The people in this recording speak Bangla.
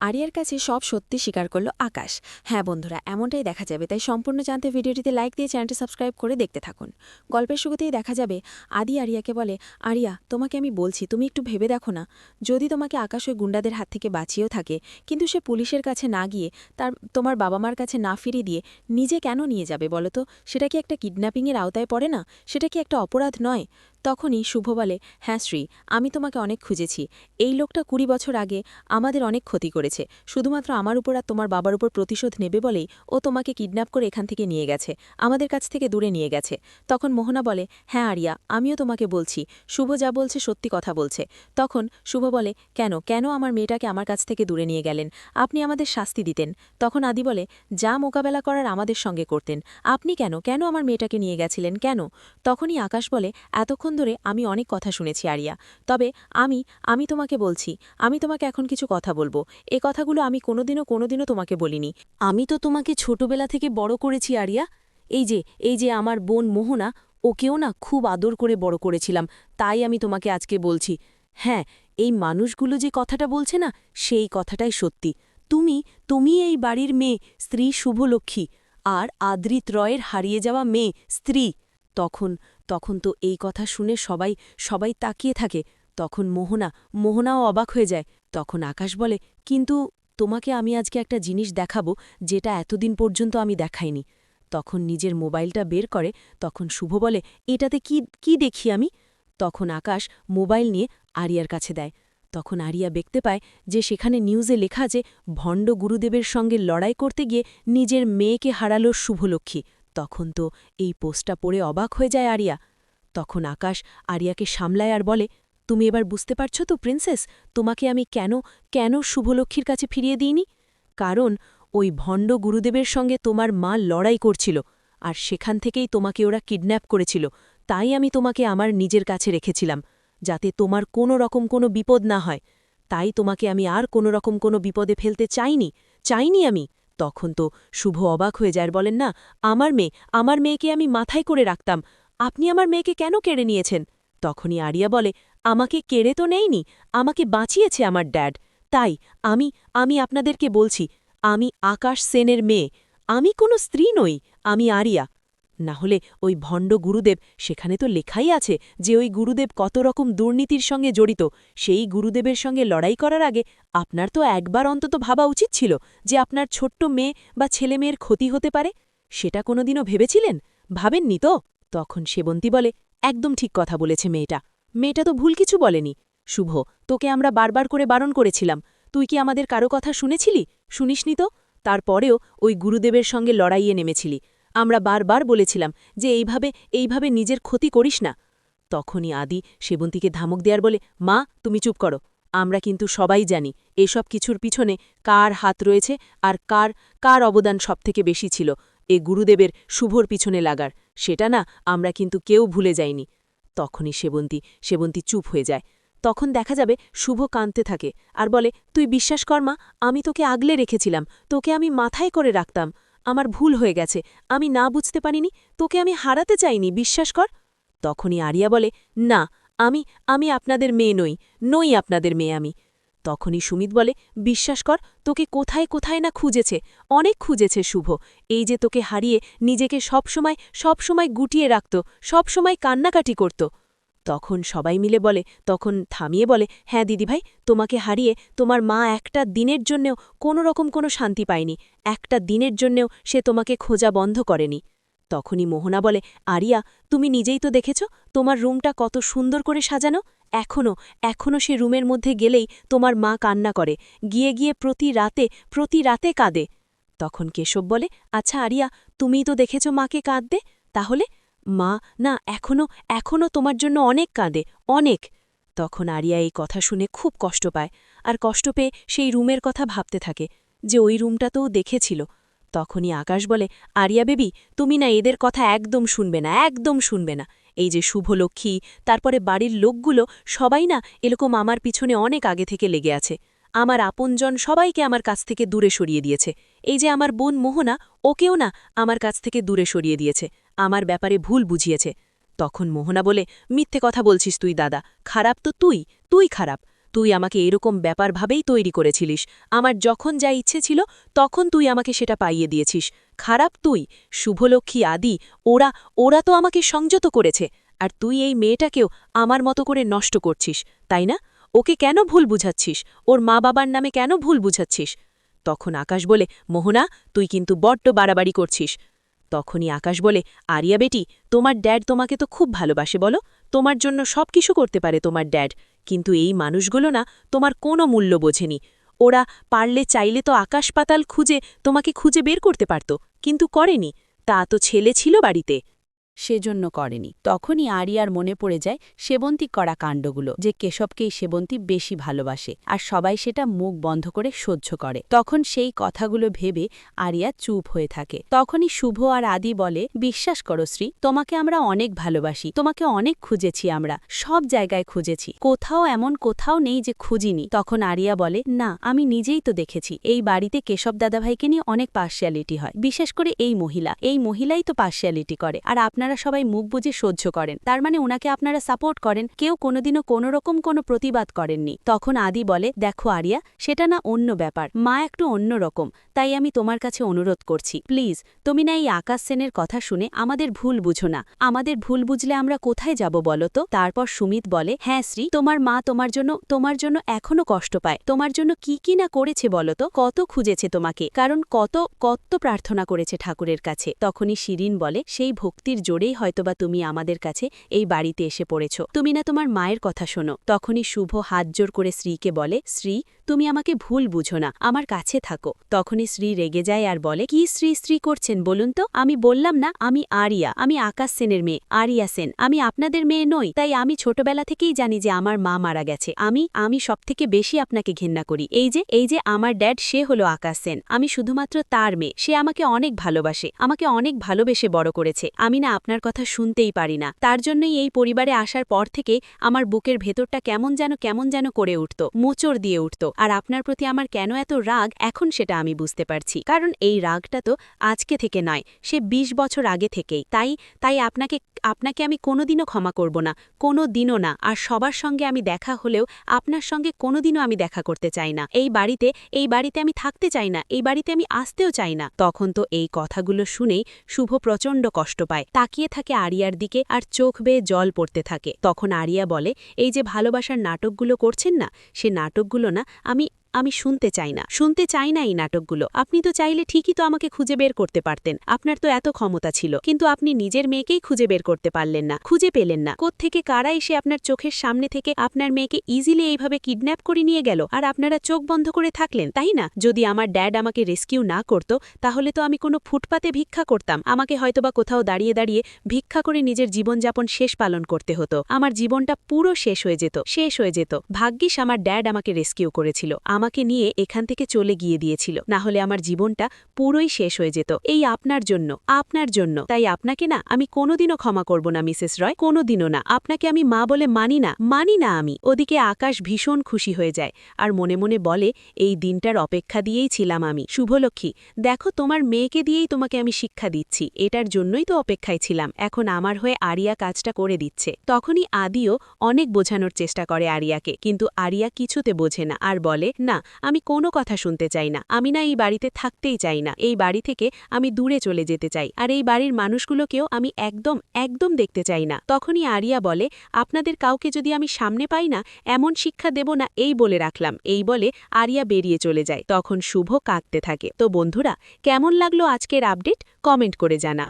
আরিয়ার কাছে সব সত্যি স্বীকার করল আকাশ। হ্যাঁ বন্ধুরা, এমনটাই দেখা যাবে, তাই সম্পূর্ণ জানতে ভিডিওটিতে লাইক দিয়ে চ্যানেলটি সাবস্ক্রাইব করে দেখতে থাকুন। গল্পের শুরুতেই দেখা যাবে আদি আরিয়াকে বলে, আরিয়া তোমাকে আমি বলছি, তুমি একটু ভেবে দেখো না, যদি তোমাকে আকাশ ওই গুন্ডাদের হাত থেকে বাঁচিয়েও থাকে, কিন্তু সে পুলিশের কাছে না গিয়ে তোমার বাবা মার কাছে না ফিরিয়ে দিয়ে নিজে কেন নিয়ে যাবে বলো তো? সেটা কি একটা কিডন্যাপিংয়ের আওতায় পড়ে না? সেটা কি একটা অপরাধ নয়? তখনই শুভ বলে, হ্যাঁ শ্রী, আমি তোমাকে অনেক খুঁজেছি। এই লোকটা ২০ বছর আগে আমাদের অনেক ক্ষতি করেছে, শুধুমাত্র আমার উপর আর তোমার বাবার উপর প্রতিশোধ নেবে বলেই ও তোমাকে কিডন্যাপ করে এখান থেকে নিয়ে গেছে, আমাদের কাছ থেকে দূরে নিয়ে গেছে। তখন মোহনা বলে, হ্যাঁ আরিয়া, আমিও তোমাকে বলছি, শুভ যা বলছে সত্যি কথা বলছে। তখন শুভ বলে, কেন কেন আমার মেয়েটাকে আমার কাছ থেকে দূরে নিয়ে গেলেন? আপনি আমাদের শাস্তি দিতেন। তখন আদি বলে, যা মোকাবেলা করার আমাদের সঙ্গে করতেন, আপনি কেন কেন আমার মেয়েটাকে নিয়ে গেছিলেন কেন? তখনই আকাশ বলে, এতক্ষণ ধরে আমি অনেক কথা শুনেছি আরিয়া, তবে আমি আমি তোমাকে বলছি, আমি তোমাকে এখন কিছু কথা বলবো। এ কথাগুলো আমি কোনোদিনও তোমাকে বলিনি। আমি তো তোমাকে ছোটবেলা থেকে বড় করেছি আরিয়া। এই যে আমার বোন মোহনা, ওকেও না খুব আদর করে বড় করেছিলাম, তাই আমি তোমাকে আজকে বলছি। হ্যাঁ, এই মানুষগুলো যে কথাটা বলছে না, সেই কথাটাই সত্যি। তুমি তুমি এই বাড়ির মেয়ে, স্ত্রী শুভলক্ষ্মী, আর আদ্রিত রয়ের হারিয়ে যাওয়া মেয়ে স্ত্রী। তখন তখন তো এই কথা শুনে সবাই সবাই তাকিয়ে থাকে। তখন মোহনাও অবাক হয়ে যায়। তখন আকাশ বলে, কিন্তু তোমাকে আমি আজকে একটা জিনিস দেখাবো, যেটা এতদিন পর্যন্ত আমি দেখাইনি। তখন নিজের মোবাইলটা বের করে। তখন শুভ বলে, এটাতে কি কি দেখি আমি? তখন আকাশ মোবাইল নিয়ে আরিয়ার কাছে দেয়। তখন আরিয়া দেখতে পায় যে সেখানে নিউজে লেখা যে ভণ্ড গুরুদেবের সঙ্গে লড়াই করতে গিয়ে নিজের মেয়েকে হারালো শুভলক্ষ্মী। তখন তো এই পোস্টটা পড়ে অবাক হয়ে যায় আরিয়া। তখন আকাশ আরিয়াকে সামলায় আর বলে, তুমি এবার বুঝতে পারছো তো প্রিন্সেস, তোমাকে আমি কেন কেন শুভলক্ষ্মীর কাছে ফিরিয়ে দিইনি? কারণ ওই ভণ্ড গুরুদেবের সঙ্গে তোমার মা লড়াই করছিল, আর সেখান থেকেই তোমাকে ওরা কিডন্যাপ করেছিল। তাই আমি তোমাকে আমার নিজের কাছে রেখেছিলাম, যাতে তোমার কোনো বিপদ না হয়। তাই তোমাকে আমি আর কোনো বিপদে ফেলতে চাইনি আমি। তখন তো শুভ অবাক হয়ে যায় আর বলেন, না, আমার মেয়েকে আমি মাথায় করে রাখতাম, আপনি আমার মেয়েকে কেন কেড়ে নিয়েছেন? তখনই আরিয়া বলে, আমাকে কেড়ে তো নেইনি, আমাকে বাঁচিয়েছে আমার ড্যাড। তাই আমি আমি আপনাদেরকে বলছি, আমি আকাশ সেনের মেয়ে, আমি কোনো স্ত্রী নই, আমি আরিয়া। না হলে ওই ভণ্ড গুরুদেব, সেখানে তো লেখাই আছে যে ওই গুরুদেব কত রকম দুর্নীতির সঙ্গে জড়িত। সেই গুরুদেবের সঙ্গে লড়াই করার আগে আপনার তো একবার অন্তত ভাবা উচিত ছিল যে আপনার ছোট্ট মেয়ে বা ছেলেমেয়ের ক্ষতি হতে পারে। সেটা কোনোদিনও ভেবেছিলেন? ভাবেননি তো? তখন সেবন্তী বলে, একদম ঠিক কথা বলেছে মেয়েটা তো ভুল কিছু বলেনি। শুভ, তোকে আমরা বারবার করে বারণ করেছিলাম, তুই কি আমাদের কারো কথা শুনেছিলি? শুনিসনি তো? তারপরেও ওই গুরুদেবের সঙ্গে লড়াইয়ে নেমেছিলি। আমরা বারবার বলেছিলাম যে এইভাবে নিজের ক্ষতি করিস না। তখনই আদি সেবন্তীকে ধমক দেয়ার বলে, মা তুমি চুপ করো, আমরা কিন্তু সবাই জানি এসব কিছুর পিছনে কার হাত রয়েছে, আর কার কার অবদান সবথেকে বেশি ছিল এ গুরুদেবের শুভর পিছনে লাগার, সেটা না আমরা কিন্তু কেউ ভুলে যাইনি। তখনই সেবন্তী চুপ হয়ে যায়। তখন দেখা যাবে শুভ কাঁদতে থাকে আর বলে, তুই বিশ্বাস কর মা, আমি তোকে আগলে রেখেছিলাম, তোকে আমি মাথায় করে রাখতাম, আমার ভুল হয়ে গেছে, আমি না বুঝতে পারিনি, তোকে আমি হারাতে চাইনি, বিশ্বাস কর। তখনই আরিয়া বলে, না, আমি আমি আপনাদের মেয়ে নই আপনাদের মেয়ে আমি। তখনই সুমিত বলে, বিশ্বাস কর, তোকে কোথায় কোথায় না খুঁজেছে, অনেক খুঁজেছে শুভ। এই যে তোকে হারিয়ে নিজেকে সবসময় গুটিয়ে রাখত, সবসময় কান্নাকাটি করত। তখন সবাই মিলে বলে, তখন থামিয়ে বলে, হ্যাঁ দিদিভাই, তোমাকে হারিয়ে তোমার মা একটা দিনের জন্যেও কোনো শান্তি পায়নি, একটা দিনের জন্যেও সে তোমাকে খোঁজা বন্ধ করেনি। তখনই মোহনা বলে, আরিয়া, তুমি নিজেই তো দেখেছ তোমার রুমটা কত সুন্দর করে সাজানো, এখনও সে রুমের মধ্যে গেলেই তোমার মা কান্না করে, গিয়ে প্রতি রাতে কাঁদে। তখন কেশব বলে, আচ্ছা আরিয়া, তুমিই তো দেখেছ মাকে কাঁদতে, তাহলে? মা না, এখনও তোমার জন্য অনেক কাঁদে, অনেক। তখন আরিয়া এই কথা শুনে খুব কষ্ট পায়, আর কষ্ট পেয়ে সেই রুমের কথা ভাবতে থাকে যে ওই রুমটা তো দেখেছিল। তখনই আকাশ বলে, আরিয়া বেবি, তুমি না এদের কথা একদম শুনবে না। এই যে শুভলক্ষ্মী, তারপরে বাড়ির লোকগুলো সবাই না এরকম আমার পিছনে অনেক আগে থেকে লেগে আছে। আমার আপনজন সবাইকে আমার কাছ থেকে দূরে সরিয়ে দিয়েছে। এই যে আমার বোন মোহনা, ওকেও না আমার কাছ থেকে দূরে সরিয়ে দিয়েছে, আমার ব্যাপারে ভুল বুঝিয়েছে। তখন মোহনা বলে, মিথ্যে কথা বলছিস তুই দাদা, খারাপ তো তুই খারাপ। তুই আমাকে এরকম ব্যাপারভাবেই তৈরি করেছিলিস। আমার যখন যা ইচ্ছে ছিল তখন তুই আমাকে সেটা পাইয়ে দিয়েছিস। খারাপ তুই, শুভলক্ষ্মী আদি, ওরা ওরা তো আমাকে সংযত করেছে। আর তুই এই মেয়েটাকেও আমার মতো করে নষ্ট করছিস, তাই না? ওকে কেন ভুল বুঝাচ্ছিস? ওর মা বাবার নামে কেন ভুল বুঝাচ্ছিস? তখন আকাশ বলে, মোহনা, তুই কিন্তু বড্ড বাড়াবাড়ি করছিস। তখনই আকাশ বলে, আরিয়া বেটি, তোমার ড্যাড তোমাকে তো খুব ভালোবাসে বলো, তোমার জন্য সবকিছু করতে পারে তোমার ড্যাড, কিন্তু এই মানুষগুলো না তোমার কোনো মূল্য বোঝেনি। ওরা পারলে চাইলে তো আকাশ পাতাল খুঁজে তোমাকে খুঁজে বের করতে পারত, কিন্তু করেনি। তা তো ছেলে ছিল বাড়িতে, সেজন্য করেনি। তখনই আরিয়ার মনে পড়ে যায় সেবন্তী করা কাণ্ডগুলো, যে কেশবকেই সেবন্তী বেশি ভালোবাসে আর সবাই সেটা মুখ বন্ধ করে সহ্য করে। তখন সেই কথাগুলো ভেবে আরিয়া চুপ হয়ে থাকে। তখনই শুভ আর আদি বলে, বিশ্বাস করো শ্রী, তোমাকে আমরা অনেক ভালোবাসি, তোমাকে অনেক খুঁজেছি, আমরা সব জায়গায় খুঁজেছি, কোথাও নেই যে খুঁজিনি। তখন আরিয়া বলে, না, আমি নিজেই তো দেখেছি এই বাড়িতে কেশব দাদাভাইকে নিয়ে অনেক পার্শিয়ালিটি হয়, বিশেষ করে এই মহিলাই তো পার্শিয়ালিটি করে, আর আপনারা সবাই মুখ বুঝে সহ্য করেন, তার মানে ওনাকে আপনারা সাপোর্ট করেন, কেউ কোনোদিনও কোনোরকম কোনো প্রতিবাদ করেননি। তখন আদি বলে, দেখো আরিয়া, সেটা না অন্য ব্যাপার, মা একটু অন্য রকম, তাই আমি তোমার কাছে অনুরোধ করছি, প্লিজ তুমি না এই আকাশ সেনের কথা শুনে আমাদের ভুল বুঝো না, আমাদের ভুল বুঝলে আমরা কোথায় যাব বলো তো? তারপর সুমিত বলে, হ্যাঁ শ্রী, তোমার মা তোমার জন্য এখনো কষ্ট পায়, তোমার জন্য কি না করেছে বলো তো, কত খুঁজেছে তোমাকে, কারণ কত প্রার্থনা করেছে ঠাকুরের কাছে। তখনই শিরিন বলে, সেই ভক্তির জোরেই হয়তোবা তুমি আমাদের কাছে এই বাড়িতে এসে পড়েছ, তুমি না তোমার মায়ের কথা শোনো। তখনই শুভ হাত জোর করে শ্রীকে বলে, শ্রী, তুমি আমাকে ভুল বুঝো না, আমার কাছে থাকো। তখনই শ্রী রেগে যায় আর বলে, কি শ্রী করছেন বলুন তো? আমি বললাম না আমি আরিয়া, আমি আকাশ সেনের মেয়ে, আরিয়া সেন, আমি আপনাদের মেয়ে নই, তাই আমি ছোটবেলা থেকেই জানি যে আমার মা মারা গেছে। আমি সবথেকে বেশি আপনাকে ঘেন্না করি। এই যে আমার ড্যাড, সে হলো আকাশ সেন, আমি শুধুমাত্র তার মেয়ে, সে আমাকে অনেক ভালোবাসে, আমাকে অনেক ভালোবেসে বড় করেছে, আমি না আপনার কথা শুনতেই পারি না। তার জন্যই এই পরিবারে আসার পর থেকে আমার বুকের ভেতরটা কেমন যেন করে উঠত, মোচড় দিয়ে উঠত। আর আপনার প্রতি আমার কেন এত রাগ, এখন সেটা আমি বুঝতে পারছি, কারণ এই রাগটা তো আজকে থেকে নয়, সে ২০ বছর আগে থেকেই। তাই আপনাকে আমি কোনোদিনও ক্ষমা করব না, কোনোদিনও না। আর সবার সঙ্গে আমি দেখা হলেও আপনার সঙ্গে কোনোদিনও আমি দেখা করতে চাই না। এই বাড়িতে আমি থাকতে চাই না, এই বাড়িতে আমি আসতেও চাই না। তখন তো এই কথাগুলো শুনেই শুভ প্রচণ্ড কষ্ট পায়, তাকিয়ে থাকে আরিয়ার দিকে আর চোখ বেয়ে জল পড়তে থাকে। তখন আরিয়া বলে, এই যে ভালোবাসার নাটকগুলো করছেন না, সে নাটকগুলো না আমি শুনতে চাই না এই নাটকগুলো। আপনি তো চাইলে ঠিকই তো আমাকে খুঁজে বের করতে পারতেন, আপনার তো এত ক্ষমতা ছিল, কিন্তু আপনি নিজের মেয়েকেই খুঁজে বের করতে পারলেন না, খুঁজে পেলেন না। কোত্থেকে কারা এসে আপনার চোখের সামনে থেকে আপনার মেয়েকে ইজিলি এইভাবে কিডন্যাপ করে নিয়ে গেল, আর আপনারা চোখ বন্ধ করে থাকলেন, তাই না? যদি আমার ড্যাড আমাকে রেস্কিউ না করত, তাহলে তো আমি কোনো ফুটপাতে ভিক্ষা করতাম, আমাকে হয়তোবা কোথাও দাঁড়িয়ে ভিক্ষা করে নিজের জীবনযাপন শেষ পালন করতে হতো, আমার জীবনটা পুরো শেষ হয়ে যেত। ভাগ্যিস আমার ড্যাড আমাকে রেস্কিউ করেছিল, আমাকে নিয়ে এখান থেকে চলে গিয়ে দিয়েছিল, না হলে আমার জীবনটা পুরোই শেষ হয়ে যেত, এই আপনার জন্য। তাই আপনাকে না আমি কোনোদিনও ক্ষমা করব না মিসেস রয়, কোনোদিনও না। আপনাকে আমি মা বলে মানি না আমি। ওদিকে আকাশ ভীষণ খুশি হয়ে যায় আর মনে মনে বলে, এই দিনটার অপেক্ষা দিয়েই ছিলাম আমি। শুভলক্ষ্মী, দেখো তোমার মেয়েকে দিয়েই তোমাকে আমি শিক্ষা দিচ্ছি, এটার জন্যই তো অপেক্ষায় ছিলাম, এখন আমার হয়ে আরিয়া কাজটা করে দিচ্ছে। তখনই আদিও অনেক বোঝানোর চেষ্টা করে আরিয়াকে, কিন্তু আরিয়া কিছুতে বোঝে না আর বলে, না, আমি কোনো কথা শুনতে চাই না, আমি না এই বাড়িতে থাকতেই চাই না, এই বাড়ি থেকে আমি দূরে চলে যেতে চাই, আর এই বাড়ির মানুষগুলোকেও আমি একদম দেখতে চাই না। তখনই আরিয়া বলে, আপনাদের কাউকে যদি আমি সামনে পাই না, এমন শিক্ষা দেব না, এই বলে রাখলাম। এই বলে আরিয়া বেরিয়ে চলে যায়। তখন শুভ কাঁদতে থাকে। তো বন্ধুরা, কেমন লাগলো আজকের আপডেট, কমেন্ট করে জানা।